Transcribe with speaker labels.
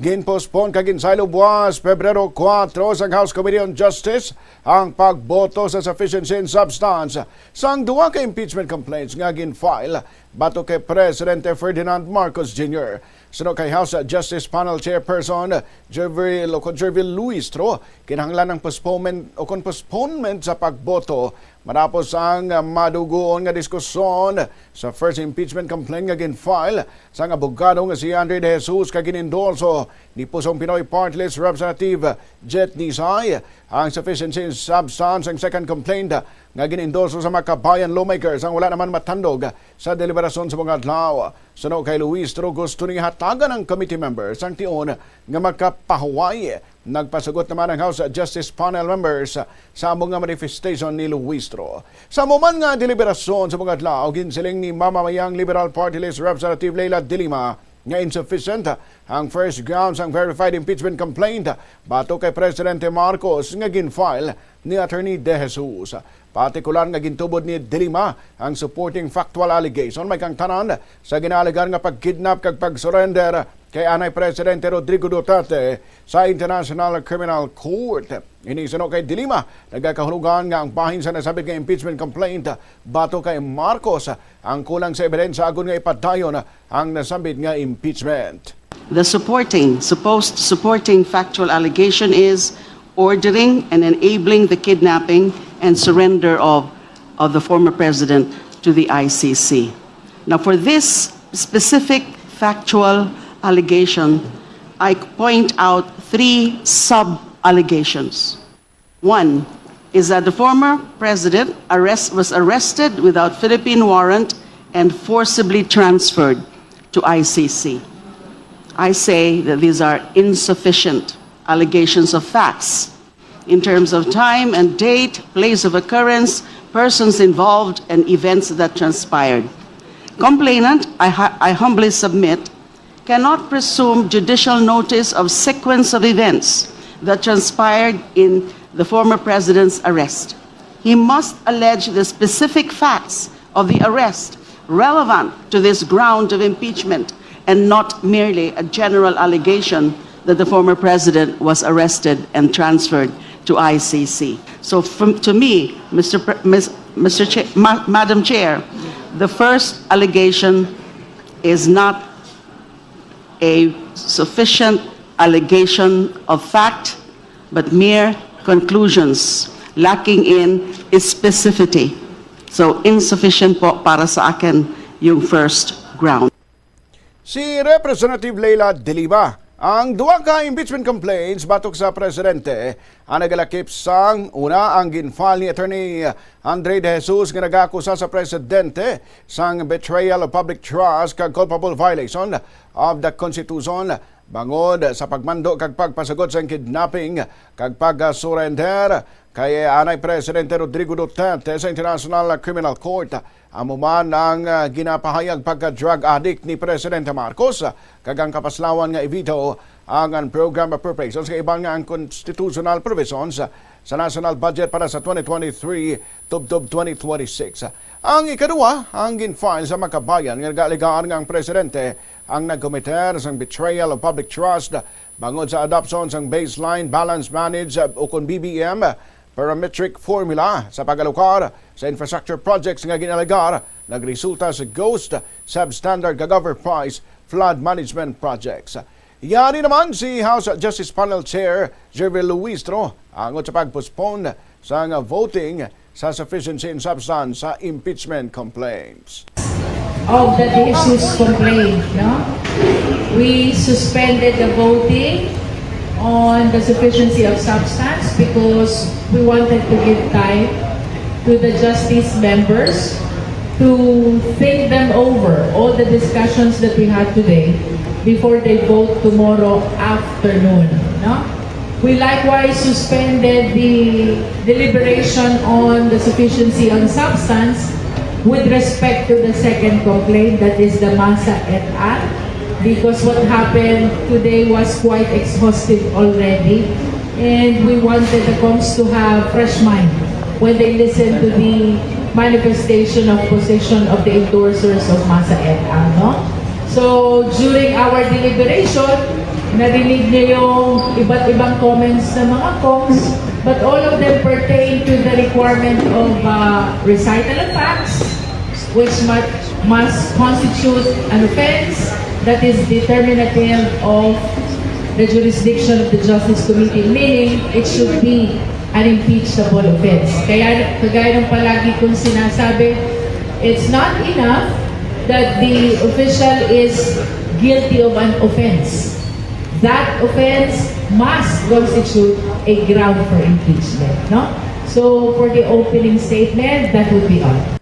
Speaker 1: gin-postpone kaginsaylo buwas Pebrero 4 sa House Committee on Justice ang pagboto sa sufficiency and substance sang duwa ka impeachment complaints nga gin-file batok kay Presidente Ferdinand Marcos Jr. Suno kay House Justice Panel Chairperson Jervil Luistro, kinahanglan ng postponement sa pagboto matapos ang madugoon nga diskusyon sa first impeachment complaint nga gin-file sa abogado nga si Andre De Jesus kag ginendorso ni Pusong Pinoy Party List Representative Jet Nisay. Ang sufficiency and substance ang second complaint nga ginendorso sa mga kabayan lawmakers ang wala naman matandog sa deliberasyon sa mga adlaw. Suno kay Luistro, gusto ni hatagan ng committee members ang tion nga makapahuway. Nagpasagot naman ang House Justice Panel members sa among nga manifestation ni Luistro. Sa moman nga deliberasyon sa mga adlaw, ginsiling ni mamamayang Liberal Party List Representative Leila de Lima nga insufficient ang first grounds ang verified impeachment complaint batok kay Presidente Marcos nga gin-file ni Attorney De Jesus. Partikular nga gintubod ni De Lima ang supporting factual allegation may kang tanan sa ginalegar nga pagkidnap kag pagsurrender kay anay Presidente Rodrigo Duterte sa International Criminal Court. Inisano kay De Lima, nagkakahulugan nga ang bahin sa nasabit nga impeachment complaint bato kay Marcos ang kulang sa ebidensya agon nga ipadayon ang nasabit nga impeachment.
Speaker 2: The supposed supporting factual allegation is ordering and enabling the kidnapping and surrender of the former president to the ICC. Now, for this specific factual allegation, I point out three sub-allegations. One is that the former president was arrested without Philippine warrant and forcibly transferred to ICC. I say that these are insufficient allegations of facts in terms of time and date, place of occurrence, persons involved, and events that transpired. Complainant, I humbly submit, cannot presume judicial notice of sequence of events that transpired in the former president's arrest. He must allege the specific facts of the arrest relevant to this ground of impeachment and not merely a general allegation that the former president was arrested and transferred to ICC. So to me, Madam Chair, the first allegation is not a sufficient allegation of fact, but mere conclusions lacking in specificity. So insufficient po para sa akin yung first ground.
Speaker 1: Si Representative Leila de Lima, ang duwa ka impeachment complaints batok sa presidente ang nagalakip sang una ang ginfile ni Attorney Andre De Jesus nga nag-akusa sa presidente sang betrayal of public trust kag culpable violation of the Constitution bangod sa pagmando kag pagpasagot sa kidnapping kag pag-surrender kay anay Presidente Rodrigo Duterte sa International Criminal Court. Amuman ang ginapahayag pagka-drug addict ni Presidente Marcos kag ang kapaslawan nga i-veto ang program appropriations kay ibang nga ang constitutional provisions sa national budget para sa 2023 tubtob 2026. Ang ikaduwa, ang ginfile sa makabayan nga nag-aaligaan nga ang presidente ang nagkomiter sa betrayal of public trust bangod sa adoption sang baseline balance managed o kon BBM parametric formula sa pag-alokar sa infrastructure projects nga ginalagar nagresulta sa ghost substandard cover price flood management projects. Yari naman si House Justice Panel Chair Jervil Luistro ang sa pag-postpone sa voting sa sufficiency and substance sa impeachment complaints.
Speaker 3: Of the Jesus complaint, no? We suspended the voting on the sufficiency of substance because we wanted to give time to the justice members to think them over, all the discussions that we had today before they vote tomorrow afternoon. No? We likewise suspended the deliberation on the sufficiency on substance with respect to the second complaint, that is the Masa et al. Because what happened today was quite exhaustive already, and we wanted the Coms to have fresh mind when they listen to the manifestation of position of the endorsers of Masa et al. No? So during our deliberation, narinig niyo yung iba't ibang comments ng mga Kongs, but all of them pertain to the requirement of recital of facts, which must constitute an offense that is determinative of the jurisdiction of the Justice Committee, meaning it should be an impeachable offense. Kaya kagaya ng palagi kong sinasabi, it's not enough that the official is guilty of an offense. That offense must constitute a ground for impeachment. No? So for the opening statement, that would be all.